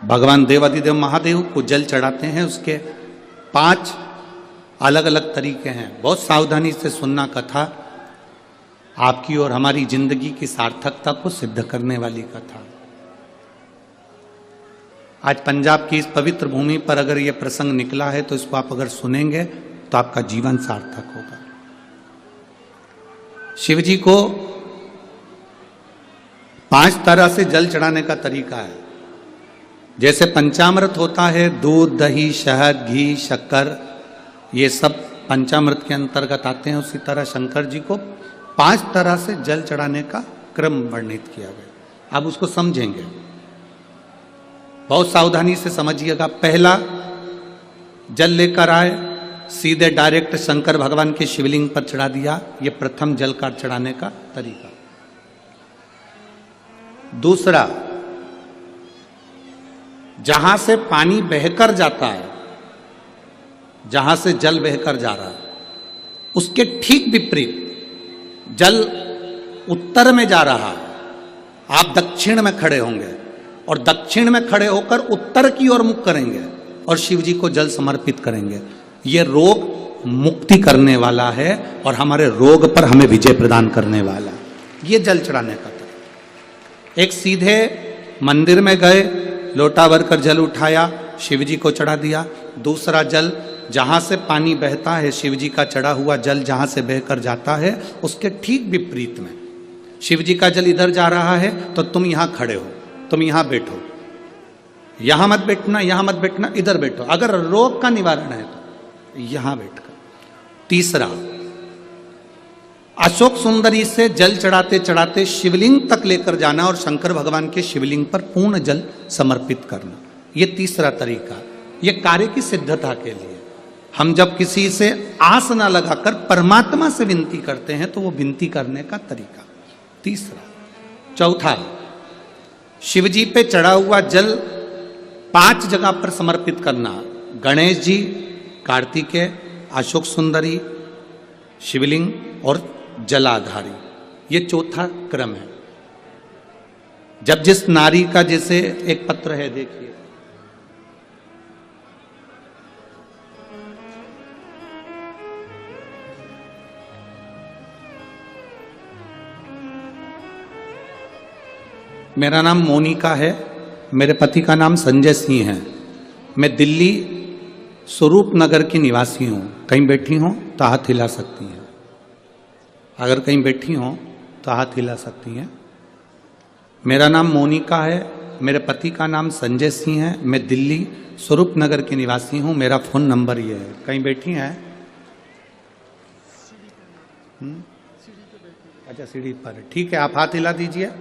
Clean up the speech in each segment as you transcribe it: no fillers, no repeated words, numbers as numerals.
भगवान देवाधिदेव महादेव को जल चढ़ाते हैं। उसके 5 अलग अलग तरीके हैं। बहुत सावधानी से सुनना कथा, आपकी और हमारी जिंदगी की सार्थकता को सिद्ध करने वाली कथा। आज पंजाब की इस पवित्र भूमि पर अगर यह प्रसंग निकला है तो इसको आप अगर सुनेंगे तो आपका जीवन सार्थक होगा। शिव जी को 5 तरह से जल चढ़ाने का तरीका है। जैसे पंचामृत होता है, दूध, दही, शहद, घी, शक्कर, ये सब पंचामृत के अंतर्गत आते हैं। उसी तरह शंकर जी को 5 तरह से जल चढ़ाने का क्रम वर्णित किया गया। अब उसको समझेंगे, बहुत सावधानी से समझिएगा। पहला, जल लेकर आए, सीधे डायरेक्ट शंकर भगवान के शिवलिंग पर चढ़ा दिया। यह प्रथम जल का चढ़ाने का तरीका। दूसरा, जहां से पानी बहकर जाता है, जहां से जल बहकर जा रहा है, उसके ठीक विपरीत जल उत्तर में जा रहा है, आप दक्षिण में खड़े होंगे और दक्षिण में खड़े होकर उत्तर की ओर मुख करेंगे और शिव जी को जल समर्पित करेंगे। यह रोग मुक्ति करने वाला है और हमारे रोग पर हमें विजय प्रदान करने वाला है। यह जल चढ़ाने का तरीका। एक, सीधे मंदिर में गए, लोटा भरकर जल उठाया, शिव जी को चढ़ा दिया। दूसरा, जल जहां से पानी बहता है, शिव जी का चढ़ा हुआ जल जहां से बहकर जाता है, उसके ठीक विपरीत में शिव जी का जल इधर जा रहा है तो तुम यहां खड़े हो, तुम यहां बैठो, यहां मत बैठना, यहां मत बैठना, इधर बैठो। अगर रोग का निवारण है तो यहां बैठकर। तीसरा, अशोक सुंदरी से जल चढ़ाते चढ़ाते शिवलिंग तक लेकर जाना और शंकर भगवान के शिवलिंग पर पूर्ण जल समर्पित करना। यह तीसरा तरीका। यह कार्य की सिद्धता के लिए। हम जब किसी से आस ना लगाकर परमात्मा से विनती करते हैं तो वो विनती करने का तरीका। तीसरा। चौथा, शिव जी पे चढ़ा हुआ जल 5 जगह पर समर्पित करना। गणेश जी, कार्तिकेय, अशोक सुंदरी, शिवलिंग और जलाधारी। ये चौथा क्रम है। जब जिस नारी का, जैसे एक पत्र है, देखिए, मेरा नाम मोनिका है, मेरे पति का नाम संजय सिंह है। मैं दिल्ली स्वरूप नगर की निवासी हूँ। कहीं बैठी हो तो हाथ हिला सकती हैं। अगर कहीं बैठी हो तो हाथ हिला सकती हैं। मेरा नाम मोनिका है, मेरे पति का नाम संजय सिंह है। मैं दिल्ली स्वरूप नगर की निवासी हूँ। मेरा फ़ोन नंबर ये है। कहीं बैठी हैं? अच्छा, सीढ़ी पर है। ठीक है, आप हाथ हिला दीजिए।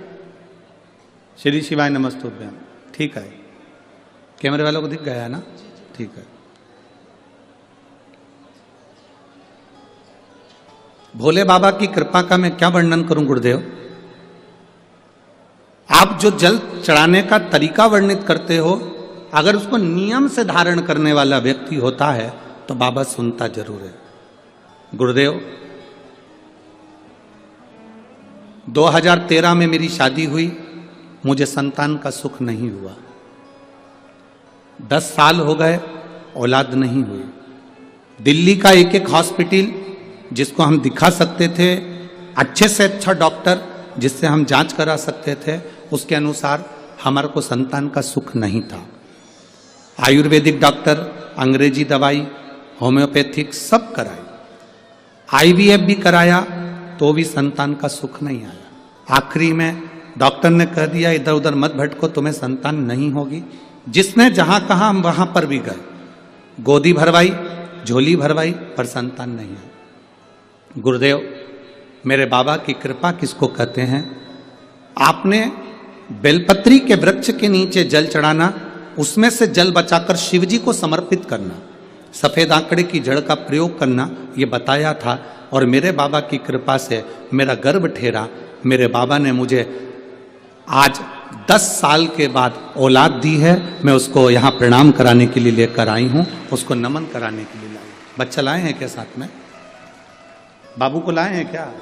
श्री शिवाय नमस्तुभ्यम। ठीक है, कैमरे वालों को दिख गया है ना? ठीक है। भोले बाबा की कृपा का मैं क्या वर्णन करूं गुरुदेव। आप जो जल चढ़ाने का तरीका वर्णित करते हो, अगर उसको नियम से धारण करने वाला व्यक्ति होता है तो बाबा सुनता जरूर है। गुरुदेव, 2013 में मेरी शादी हुई, मुझे संतान का सुख नहीं हुआ। 10 साल हो गए, औलाद नहीं हुई। दिल्ली का एक हॉस्पिटल जिसको हम दिखा सकते थे, अच्छे से अच्छा डॉक्टर जिससे हम जांच करा सकते थे, उसके अनुसार हमारे को संतान का सुख नहीं था। आयुर्वेदिक डॉक्टर, अंग्रेजी दवाई, होम्योपैथिक सब कराई, IVF भी कराया तो भी संतान का सुख नहीं आया। आखिरी में डॉक्टर ने कह दिया, इधर उधर मत भटको, तुम्हें संतान नहीं होगी। जिसने जहां कहा हम वहां पर भी गए, गोदी भरवाई, झोली भरवाई, पर संतान नहीं है। गुरुदेव, मेरे बाबा की कृपा किसको कहते हैं? आपने बेलपत्री के वृक्ष के नीचे जल चढ़ाना, उसमें से जल बचाकर शिव जी को समर्पित करना, सफेद आंकड़े की जड़ का प्रयोग करना, ये बताया था। और मेरे बाबा की कृपा से मेरा गर्भ ठेरा। मेरे बाबा ने मुझे आज 10 साल के बाद औलाद दी है। मैं उसको यहाँ प्रणाम कराने के लिए लेकर आई हूँ, उसको नमन कराने के लिए लाई। बच्चा लाए हैं क्या साथ में? बाबू को लाए हैं क्या?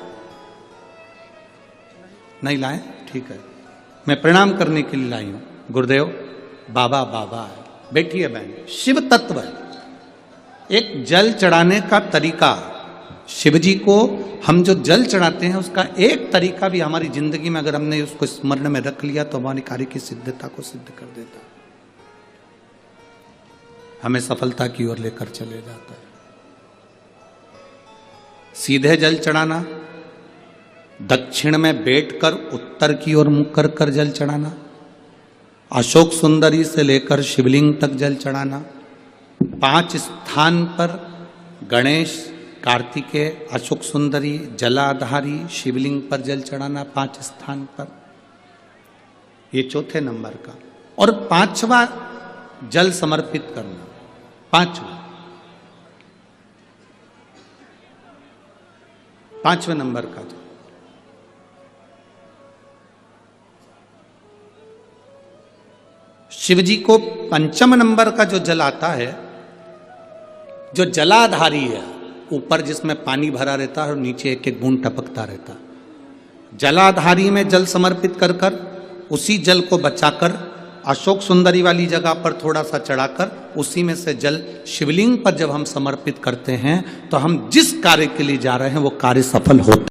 नहीं लाए? ठीक है, मैं प्रणाम करने के लिए लाई हूँ। गुरुदेव, बाबा बाबा है। बैठिए बहन, शिव तत्व है। एक जल चढ़ाने का तरीका, शिव जी को हम जो जल चढ़ाते हैं उसका एक तरीका भी हमारी जिंदगी में अगर हमने उसको स्मरण में रख लिया तो हमारी कार्य की सिद्धता को सिद्ध कर देता है, हमें सफलता की ओर लेकर चले जाता है। सीधे जल चढ़ाना, दक्षिण में बैठकर उत्तर की ओर मुख कर कर जल चढ़ाना, अशोक सुंदरी से लेकर शिवलिंग तक जल चढ़ाना, 5 स्थान पर गणेश, कार्तिकेय, अशोक सुंदरी, जलाधारी, शिवलिंग पर जल चढ़ाना 5 स्थान पर, ये चौथे नंबर का। और 5वां जल समर्पित करना, 5वें नंबर का जल। शिव जी को 5म नंबर का जो जल आता है, जो जलाधारी है, ऊपर जिसमें पानी भरा रहता है और नीचे एक एक बूंद टपकता रहता है, जलाधारी में जल समर्पित कर कर उसी जल को बचाकर अशोक सुंदरी वाली जगह पर थोड़ा सा चढ़ाकर उसी में से जल शिवलिंग पर जब हम समर्पित करते हैं तो हम जिस कार्य के लिए जा रहे हैं वो कार्य सफल होता है।